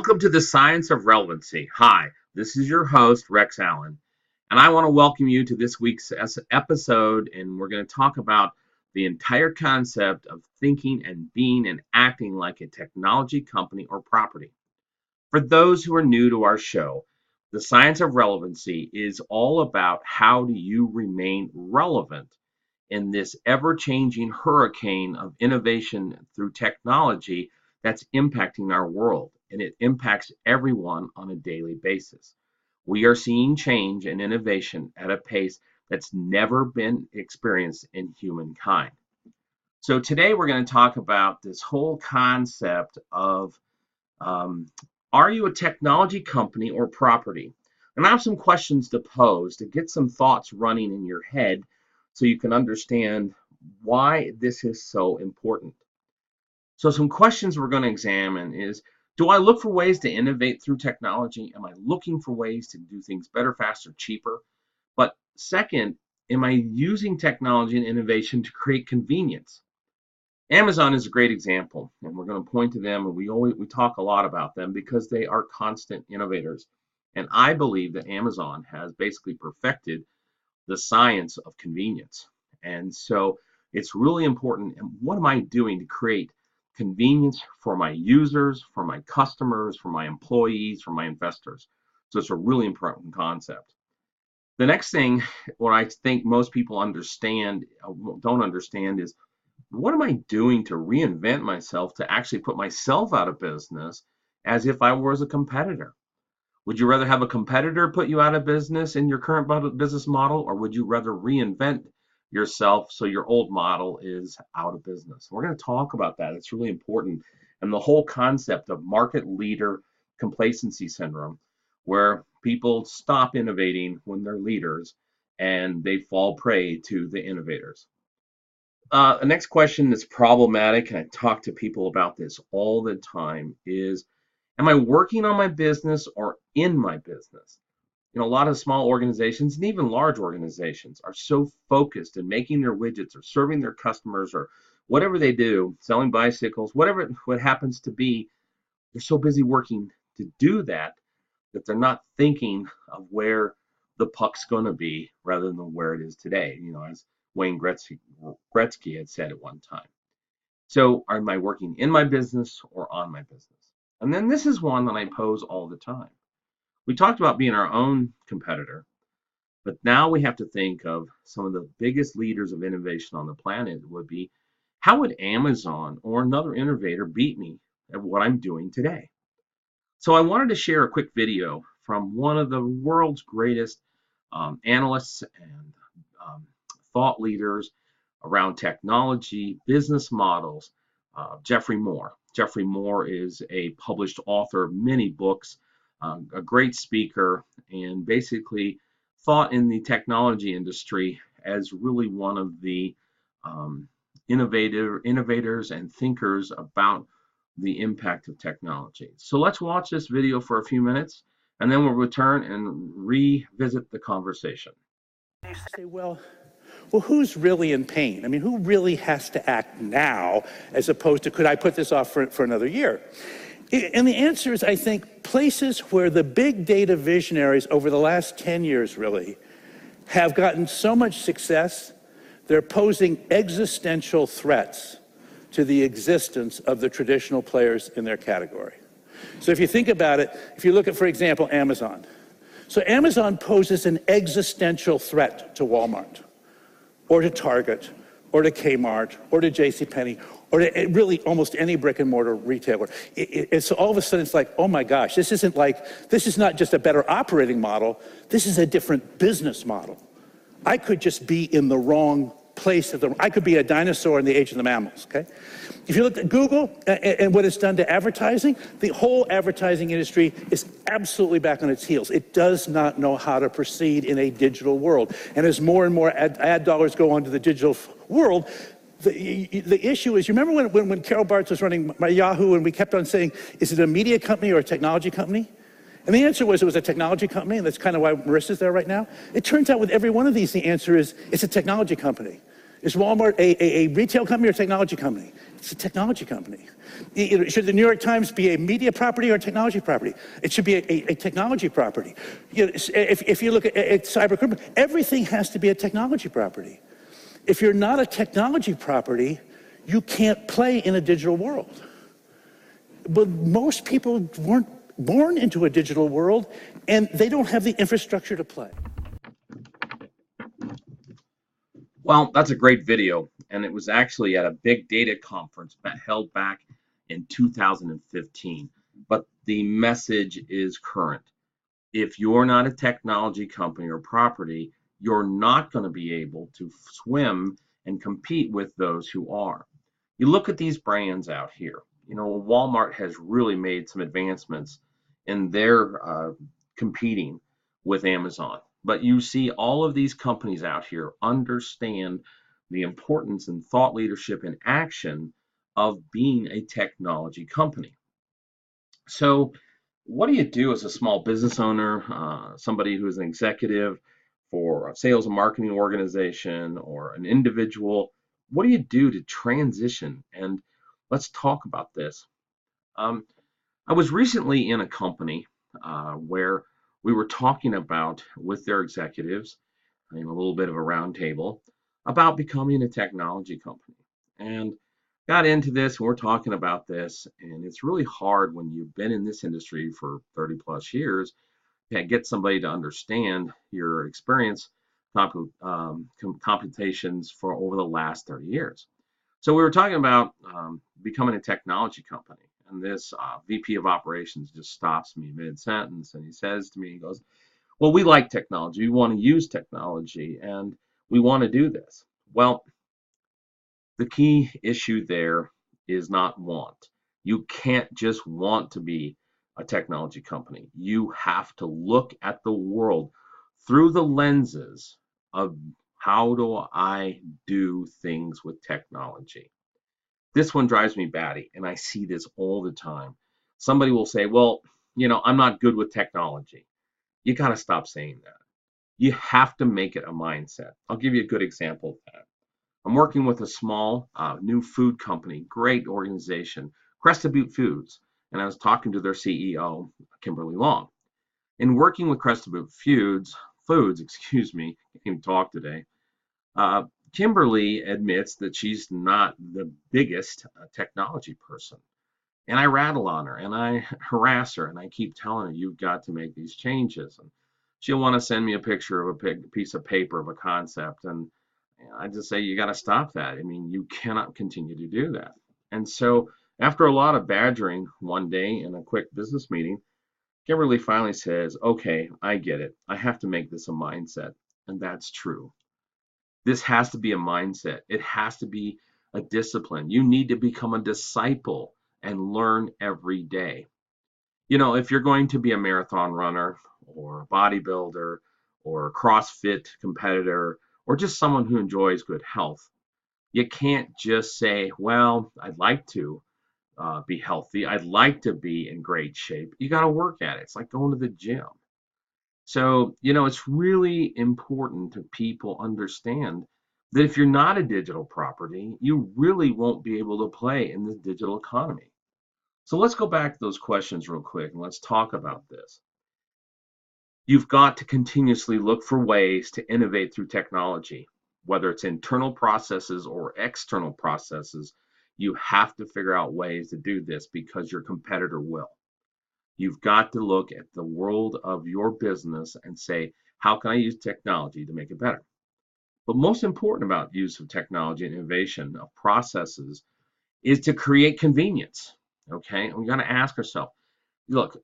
Welcome to the Science of Relevancy. Hi, this is your host, Rex Allen, and I want to welcome you to this week's episode, and we're going to talk about the entire concept of thinking and being and acting like a technology company or property. For those who are new to our show, the Science of Relevancy is all about how do you remain relevant in this ever-changing hurricane of innovation through technology that's impacting our world, and it impacts everyone on a daily basis. We are seeing change and innovation at a pace that's never been experienced in humankind. So today we're going to talk about this whole concept of are you a technology company or property? And I have some questions to pose to get some thoughts running in your head so you can understand why this is so important. So some questions we're going to examine is, do I look for ways to innovate through technology? Am I looking for ways to do things better, faster, cheaper? But second, am I using technology and innovation to create convenience? Amazon is a great example, and we're going to point to them, and we talk a lot about them because they are constant innovators. And I believe that Amazon has basically perfected the science of convenience. And so it's really important. And what am I doing to create convenience for my users, for my customers, for my employees, for my investors? So it's a really important concept. The next thing, what I think most people don't understand is, what am I doing to reinvent myself to actually put myself out of business as if I was a competitor? Would you rather have a competitor put you out of business in your current business model, or would you rather reinvent yourself so your old model is out of business? We're going to talk about that. It's really important. And the whole concept of market leader complacency syndrome, where people stop innovating when they're leaders and they fall prey to the innovators. The next question that's problematic, and I talk to people about this all the time, is, am I working on my business or in my business? A lot of small organizations and even large organizations are so focused in making their widgets or serving their customers or whatever they do, selling bicycles, whatever what happens to be, they're so busy working to do that they're not thinking of where the puck's going to be rather than where it is today, as Wayne Gretzky had said at one time. So am I working in my business or on my business? And then this is one that I pose all the time. We talked about being our own competitor, but now we have to think of some of the biggest leaders of innovation on the planet would be, how would Amazon or another innovator beat me at what I'm doing today? So I wanted to share a quick video from one of the world's greatest analysts and thought leaders around technology, business models, Geoffrey Moore. Geoffrey Moore is a published author of many books, a great speaker, and basically thought in the technology industry as really one of the innovators and thinkers about the impact of technology. So let's watch this video for a few minutes, and then we'll return and revisit the conversation. You say, well, who's really in pain? I mean, who really has to act now as opposed to, could I put this off for another year? And the answer is, I think, places where the big data visionaries over the last 10 years really have gotten so much success, they're posing existential threats to the existence of the traditional players in their category. So if you think about it, if you look at, for example, Amazon. So Amazon poses an existential threat to Walmart, or to Target, or to Kmart, or to JCPenney, or to really almost any brick and mortar retailer. It's all of a sudden, it's like, oh my gosh, this is not just a better operating model, this is a different business model. I could just be in the wrong place I could be a dinosaur in the age of the mammals, okay? If you look at Google and what it's done to advertising, the whole advertising industry is absolutely back on its heels. It does not know how to proceed in a digital world. And as more and more ad dollars go onto the digital world, the issue is, you remember when Carol Bartz was running my Yahoo and we kept on saying, is it a media company or a technology company? And the answer was, it was a technology company, and that's kind of why Marissa's there right now. It turns out with every one of these, the answer is, it's a technology company. Is Walmart a retail company or a technology company? It's a technology company. Should the New York Times be a media property or a technology property? It should be a technology property. If you look at cybercriminal, everything has to be a technology property. If you're not a technology property, you can't play in a digital world. But most people weren't born into a digital world, and they don't have the infrastructure to play. Well, that's a great video, and it was actually at a big data conference held back in 2015. But the message is current. If you're not a technology company or property, you're not going to be able to swim and compete with those who are. You look at these brands out here. Walmart has really made some advancements in their competing with Amazon. But you see all of these companies out here understand the importance and thought leadership and action of being a technology company. So what do you do as a small business owner, somebody who is an executive for a sales and marketing organization or an individual? What do you do to transition? And let's talk about this. I was recently in a company where we were talking about with their executives in a little bit of a round table about becoming a technology company. And got into this, and we're talking about this, and it's really hard when you've been in this industry for 30 plus years to get somebody to understand your experience computations for over the last 30 years. So we were talking about becoming a technology company, and this VP of operations just stops me mid-sentence, and he says to me, he goes, well, we like technology, we want to use technology, and we want to do this. Well, the key issue there is not want. You can't just want to be a technology company. You have to look at the world through the lenses of how do I do things with technology. This one drives me batty, and I see this all the time. Somebody will say, well, I'm not good with technology. You got to stop saying that. You have to make it a mindset. I'll give you a good example of that. I'm working with a small new food company, great organization, Crested Butte Foods, and I was talking to their CEO, Kimberly Long. In working with Crested Butte Foods, excuse me, I can't even talk today. Kimberly admits that she's not the biggest technology person. And I rattle on her and I harass her and I keep telling her, you've got to make these changes. And she'll want to send me a picture of a piece of paper of a concept. And I just say, you got to stop that. I mean, you cannot continue to do that. And so after a lot of badgering one day in a quick business meeting, Kimberly finally says, okay, I get it. I have to make this a mindset. And that's true. This has to be a mindset. It has to be a discipline. You need to become a disciple and learn every day. If you're going to be a marathon runner or a bodybuilder or a CrossFit competitor or just someone who enjoys good health, you can't just say, well, I'd like to be healthy. I'd like to be in great shape. You got to work at it. It's like going to the gym. So, it's really important to people understand that if you're not a digital property, you really won't be able to play in the digital economy. So let's go back to those questions real quick and let's talk about this. You've got to continuously look for ways to innovate through technology, whether it's internal processes or external processes. You have to figure out ways to do this because your competitor will. You've got to look at the world of your business and say, how can I use technology to make it better? But most important about use of technology and innovation of processes is to create convenience. Okay, and we got to ask ourselves, look,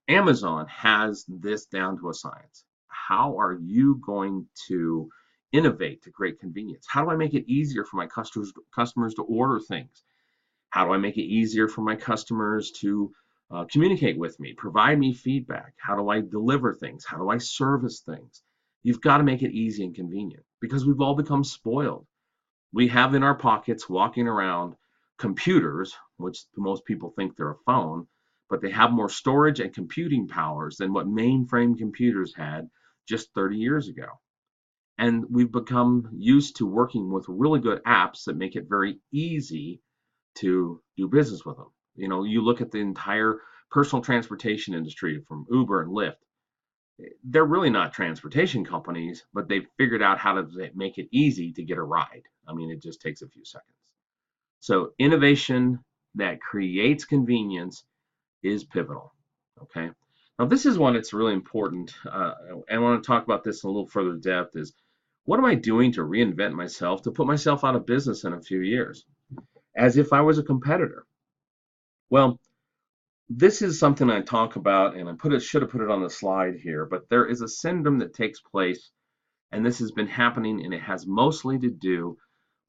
Amazon has this down to a science. How are you going to innovate to create convenience? How do I make it easier for my customers to order things? How do I make it easier for my customers to communicate with me, provide me feedback? How do I deliver things? How do I service things? You've got to make it easy and convenient because we've all become spoiled. We have in our pockets walking around computers, which most people think they're a phone, but they have more storage and computing powers than what mainframe computers had just 30 years ago. And we've become used to working with really good apps that make it very easy to do business with them. You know, you look at the entire personal transportation industry from Uber and Lyft. They're really not transportation companies, but they've figured out how to make it easy to get a ride. I mean, it just takes a few seconds. So innovation that creates convenience is pivotal. Okay. Now, this is one that's really important. I want to talk about this in a little further depth is what am I doing to reinvent myself, to put myself out of business in a few years, as if I was a competitor? Well, this is something I talk about, and should have put it on the slide here, but there is a syndrome that takes place, and this has been happening, and it has mostly to do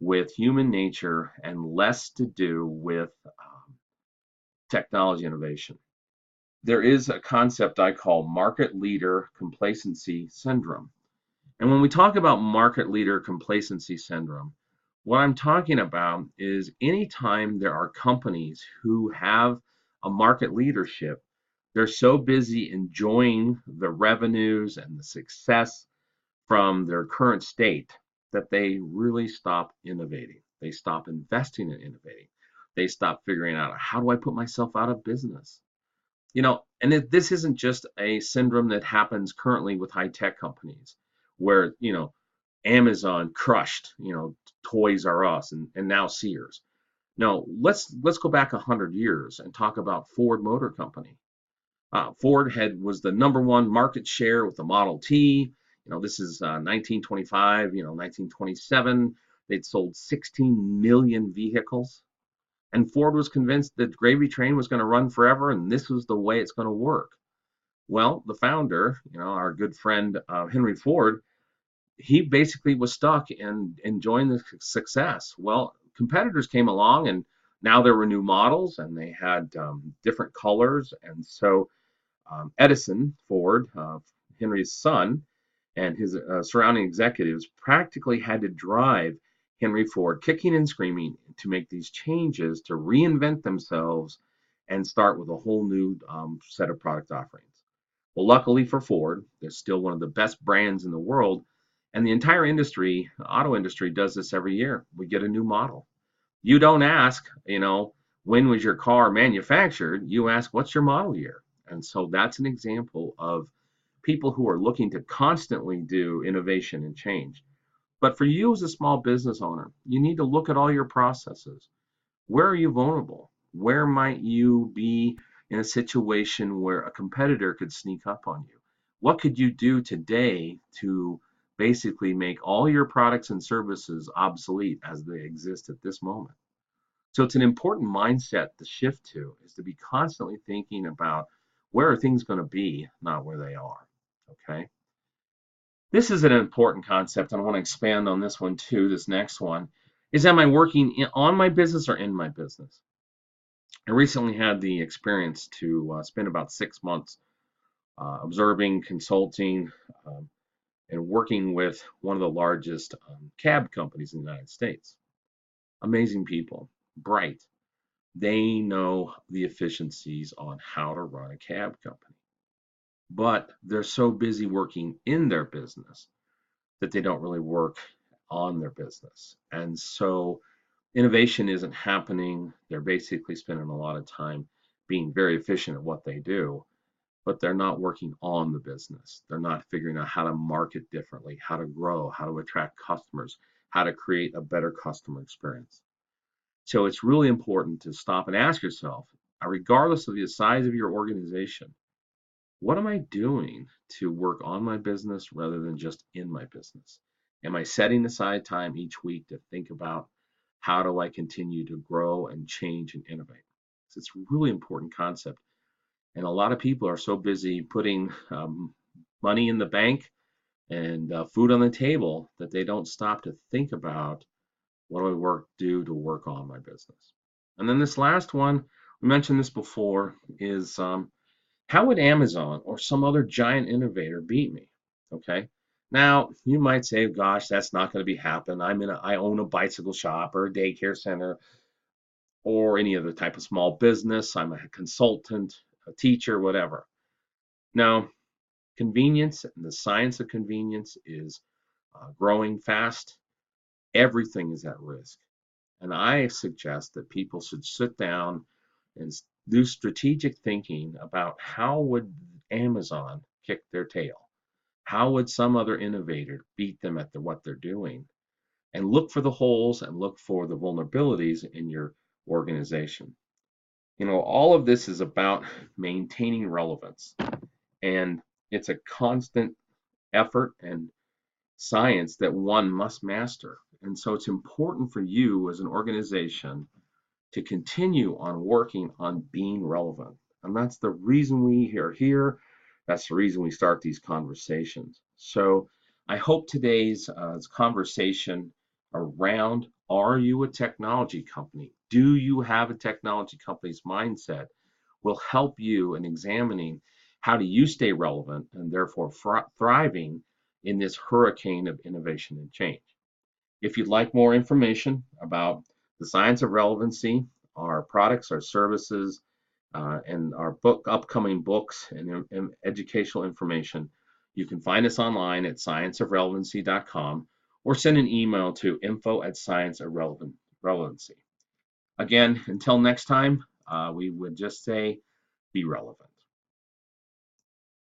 with human nature and less to do with technology innovation. There is a concept I call market leader complacency syndrome. And when we talk about market leader complacency syndrome, what I'm talking about is anytime there are companies who have a market leadership, they're so busy enjoying the revenues and the success from their current state that they really stop innovating. They stop investing in innovating. They stop figuring out, how do I put myself out of business? You know, and this isn't just a syndrome that happens currently with high tech companies where, you know, Amazon crushed, you know, Toys R Us and now Sears. No, let's go back 100 years and talk about Ford Motor Company. Ford was the #1 market share with the Model T. You know, this is 1925, you know, 1927. They'd sold 16 million vehicles. And Ford was convinced that gravy train was going to run forever and this was the way it's going to work. Well, the founder, you know, our good friend Henry Ford, he basically was stuck in enjoying the success. Well, competitors came along and now there were new models and they had different colors. And so Edison Ford, Henry's son, and his surrounding executives practically had to drive Henry Ford kicking and screaming to make these changes to reinvent themselves and start with a whole new set of product offerings. Well, luckily for Ford, they're still one of the best brands in the world. And the entire industry, auto industry, does this every year. We get a new model. You don't ask, you know, when was your car manufactured? You ask, what's your model year? And so that's an example of people who are looking to constantly do innovation and change. But for you as a small business owner, you need to look at all your processes. Where are you vulnerable? Where might you be in a situation where a competitor could sneak up on you? What could you do today to basically make all your products and services obsolete as they exist at this moment? So it's an important mindset to shift to, is to be constantly thinking about where are things going to be, not where they are. Okay. This is an important concept. And I want to expand on this one too. This next one is, am I working on my business or in my business? I recently had the experience to spend about 6 months observing, consulting, and working with one of the largest cab companies in the United States. Amazing people, bright. They know the efficiencies on how to run a cab company, but they're so busy working in their business that they don't really work on their business. And so innovation isn't happening. They're basically spending a lot of time being very efficient at what they do, but they're not working on the business. They're not figuring out how to market differently, how to grow, how to attract customers, how to create a better customer experience. So it's really important to stop and ask yourself, regardless of the size of your organization, what am I doing to work on my business rather than just in my business? Am I setting aside time each week to think about how do I continue to grow and change and innovate? So it's a really important concept. And a lot of people are so busy putting money in the bank and food on the table that they don't stop to think about, what do I do to work on my business? And then this last one, we mentioned this before, is how would Amazon or some other giant innovator beat me? Okay. Now you might say, gosh, that's not going to be happen. I own a bicycle shop or a daycare center or any other type of small business. I'm a consultant, a teacher, whatever. Now, convenience and the science of convenience is growing fast, everything is at risk. And I suggest that people should sit down and do strategic thinking about how would Amazon kick their tail? How would some other innovator beat them at what they're doing? And look for the holes and look for the vulnerabilities in your organization. All of this is about maintaining relevance, and it's a constant effort and science that one must master. And so it's important for you as an organization to continue on working on being relevant. And that's the reason we are here. That's the reason we start these conversations. So I hope today's conversation around, are you a technology company? Do you have a technology company's mindset? Will help you in examining how do you stay relevant and therefore thriving in this hurricane of innovation and change. If you'd like more information about the science of relevancy, our products, our services, and our upcoming books and educational information, you can find us online at scienceofrelevancy.com or send an email to info@scienceofrelevancy. Again, until next time, we would just say be relevant.